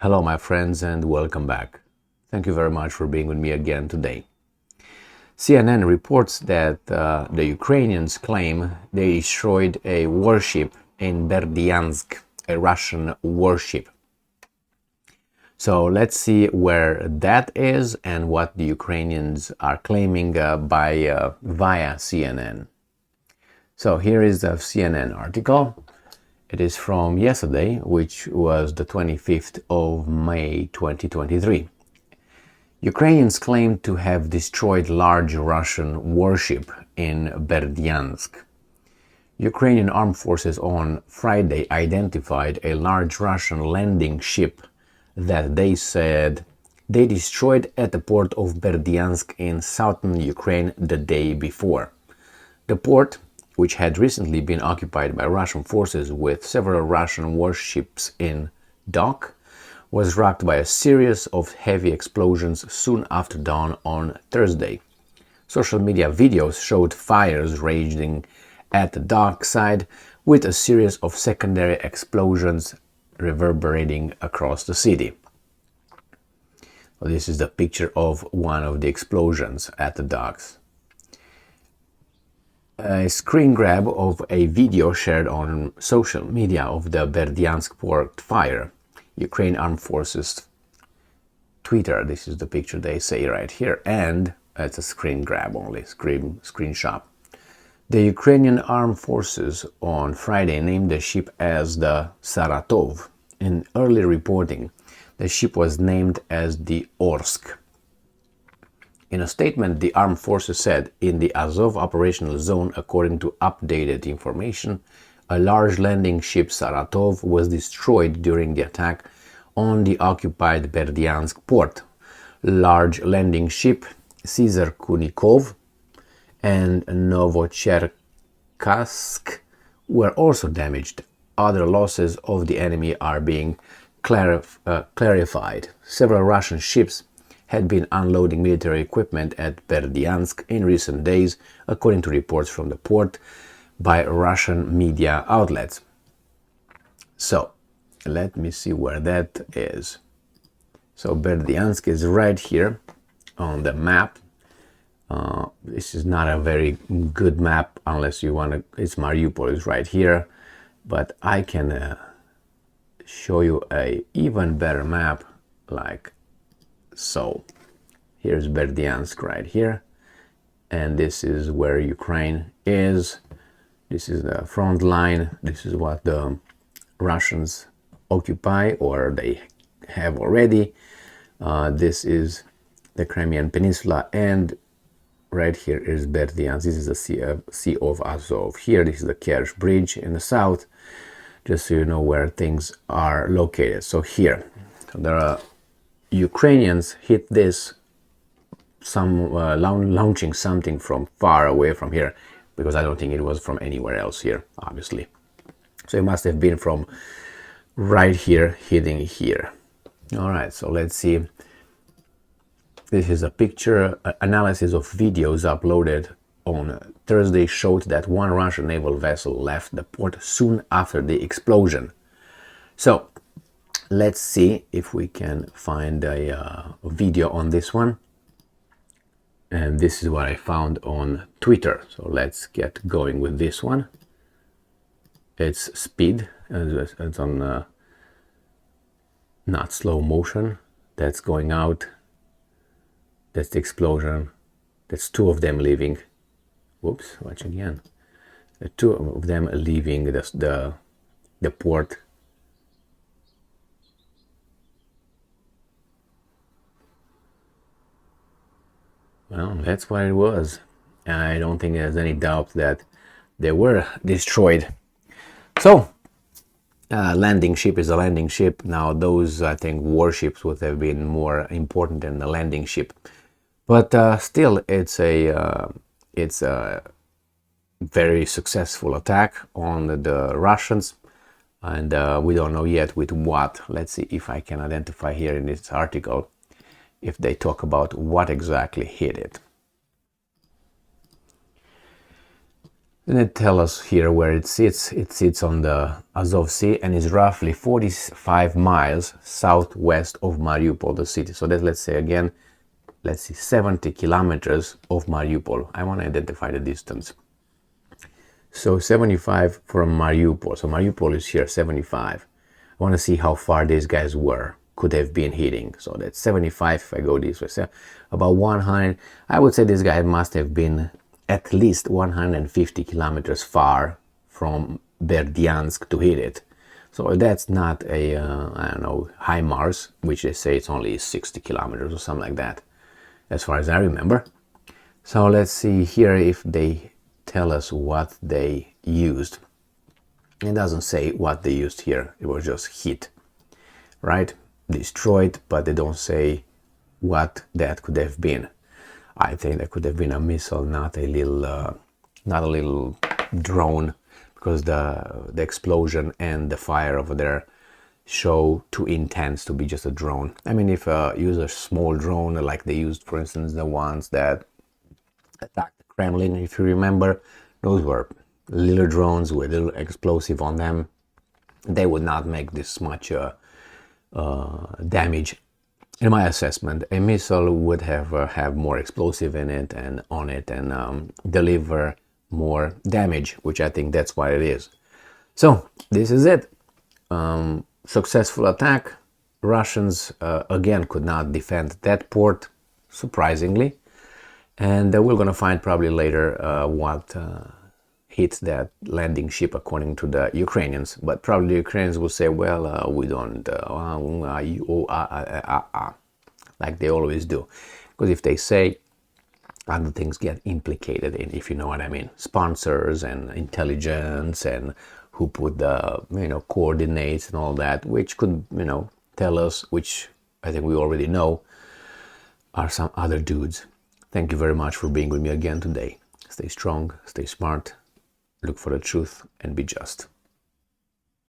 Hello my friends and welcome back. Thank you very much for being with me again today. CNN reports that the Ukrainians claim they destroyed a warship in Berdiansk, a Russian warship. So let's see where that is and what the Ukrainians are claiming via CNN. So here is the CNN article. It is from yesterday, which was the 25th of May 2023. Ukrainians claim to have destroyed large Russian warship in Berdiansk. Ukrainian armed forces on Friday identified a large Russian landing ship that they said they destroyed at the port of Berdiansk in southern Ukraine the day before. The port, which had recently been occupied by Russian forces with several Russian warships in dock, was rocked by a series of heavy explosions soon after dawn on Thursday. Social media videos showed fires raging at the dock side, with a series of secondary explosions reverberating across the city. Well, this is the picture of one of the explosions at the docks. A screen grab of a video shared on social media of the Berdiansk port fire. Ukraine Armed Forces Twitter, this is the picture they say right here, and it's a screen grab only, screenshot. The Ukrainian Armed Forces on Friday named the ship as the Saratov. In early reporting, the ship was named as the Orsk. In a statement, the armed forces said, in the Azov operational zone, according to updated information, a large landing ship Saratov was destroyed during the attack on the occupied Berdiansk port. Large landing ship Caesar Kunikov and Novocherkassk were also damaged. Other losses of the enemy are being clarified. Several Russian ships had been unloading military equipment at Berdiansk in recent days, according to reports from the port by Russian media outlets. So, let me see where that is. So, Berdiansk is right here on the map. This is not a very good map unless you want to. It's Mariupol is right here, but I can show you a even better map like so. Here's Berdiansk right here, and this is where Ukraine is. This is the front line. This is what the Russians occupy, or they have already. This is the Crimean Peninsula, and right here is Berdiansk. This is the Sea of Azov. Here, this is the Kerch Bridge in the south, just so you know where things are located. So here, there are Ukrainians hit this, launching something from far away from here, because I don't think it was from anywhere else here, obviously. So it must have been from right here, hitting here. All right, so let's see. This is a picture analysis of videos uploaded on Thursday showed that one Russian naval vessel left the port soon after the explosion. So let's see if we can find a video on this one. And this is what I found on Twitter. So let's get going with this one. It's speed. It's on not slow motion. That's going out. That's the explosion. That's two of them leaving. Whoops, watch again. The two of them leaving the port. Well, that's what it was. I don't think there's any doubt that they were destroyed. So, landing ship is a landing ship. Now, those, I think, warships would have been more important than the landing ship. But still, it's a very successful attack on the Russians. And we don't know yet with what. Let's see if I can identify here in this article if they talk about what exactly hit it. Then it tells us here where it sits. It sits on the Azov Sea and is roughly 45 miles southwest of Mariupol, the city. So that, let's say again, let's see, 70 kilometers of Mariupol. I want to identify the distance. So 75 from Mariupol. So Mariupol is here, 75. I want to see how far these guys could have been hitting. So that's 75 if I go this way. So about 100. I would say this guy must have been at least 150 kilometers far from Berdiansk to hit it. So that's not a, I don't know, HIMARS, which they say it's only 60 kilometers or something like that, as far as I remember. So let's see here if they tell us what they used. It doesn't say what they used here. It was just hit, right? Destroyed, but they don't say what that could have been. I think that could have been a missile, not a little drone, because the explosion and the fire over there show too intense to be just a drone. I mean, if use a small drone like they used, for instance, the ones that attacked the Kremlin, if you remember, those were little drones with little explosive on them. They would not make this much damage. In my assessment, a missile would have more explosive in it and on it and deliver more damage, which I think that's what it is. So this is it. Successful attack. Russians again could not defend that port, surprisingly, and we're gonna find probably later what hit that landing ship according to the Ukrainians. But probably the Ukrainians will say, well, we don't, like they always do. Because if they say, other things get implicated in, if you know what I mean. Sponsors and intelligence and who put the, coordinates and all that, which could, tell us, which I think we already know, are some other dudes. Thank you very much for being with me again today. Stay strong, stay smart, look for the truth, and be just.